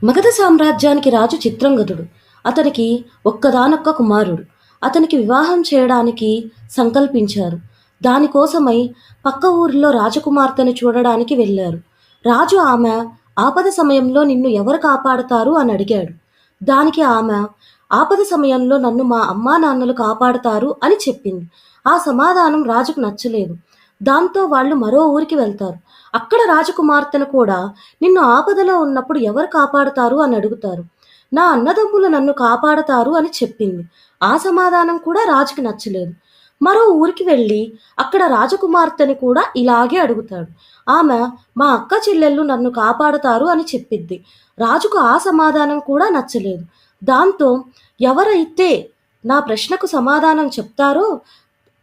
మగధ సామ్రాజ్యానికి రాజు చిత్రంగదుడు. అతనికి ఒక్కగానొక్క కుమారుడు. అతనికి వివాహం చేయడానికి సంకల్పించారు. దానికోసమై పక్క ఊరిలో రాజకుమార్తెను చూడడానికి వెళ్ళారు. రాజు ఆమె ఆపద సమయంలో నిన్ను ఎవరు కాపాడతారు అని అడిగాడు. దానికి ఆమె ఆపద సమయంలో నన్ను మా అమ్మా నాన్నలు కాపాడతారు అని చెప్పింది. ఆ సమాధానం రాజుకు నచ్చలేదు. దాంతో వాళ్ళు మరో ఊరికి వెళ్తారు. అక్కడ రాజకుమార్తెను కూడా నిన్ను ఆపదలో ఉన్నప్పుడు ఎవరు కాపాడుతారు అని అడుగుతారు. నా అన్నదమ్ములు నన్ను కాపాడతారు అని చెప్పింది. ఆ సమాధానం కూడా రాజుకి నచ్చలేదు. మరో ఊరికి వెళ్ళి అక్కడ రాజకుమార్తెని కూడా ఇలాగే అడుగుతాడు. ఆమె మా అక్క చెల్లెళ్ళు నన్ను కాపాడతారు అని చెప్పిద్ది. రాజుకు ఆ సమాధానం కూడా నచ్చలేదు. దాంతో ఎవరైతే నా ప్రశ్నకు సమాధానం చెప్తారో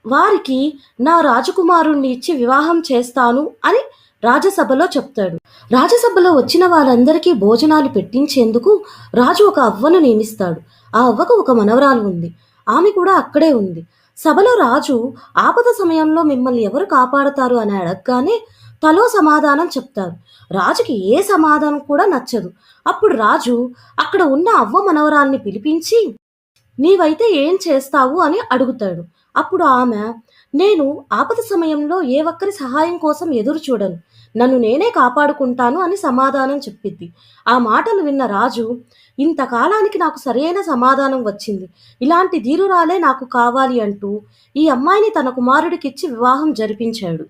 వారికి నా రాజకుమారుణ్ణి ఇచ్చి వివాహం చేస్తాను అని రాజసభలో చెప్తాడు. రాజసభలో వచ్చిన వాళ్ళందరికీ భోజనాలు పెట్టించేందుకు రాజు ఒక అవ్వను నియమిస్తాడు. ఆ అవ్వకు ఒక మనవరాలు ఉంది. ఆమె కూడా అక్కడే ఉంది. సభలో రాజు ఆపద సమయంలో మిమ్మల్ని ఎవరు కాపాడతారు అని అడగగానే తలో సమాధానం చెప్తారు. రాజుకి ఏ సమాధానం కూడా నచ్చదు. అప్పుడు రాజు అక్కడ ఉన్న అవ్వ మనవరాల్ని పిలిపించి నీవైతే ఏం చేస్తావు అని అడుగుతాడు. అప్పుడు ఆమె నేను ఆపద సమయంలో ఏ ఒక్కరి సహాయం కోసం ఎదురు చూడను. నన్ను నేనే కాపాడుకుంటాను అని సమాధానం చెప్పిద్ది. ఆ మాటలు విన్న రాజు ఇంతకాలానికి నాకు సరైన సమాధానం వచ్చింది. ఇలాంటి ధీరురాలే నాకు కావాలి అంటూ ఈ అమ్మాయిని తన కుమారుడికిచ్చి వివాహం జరిపించాడు.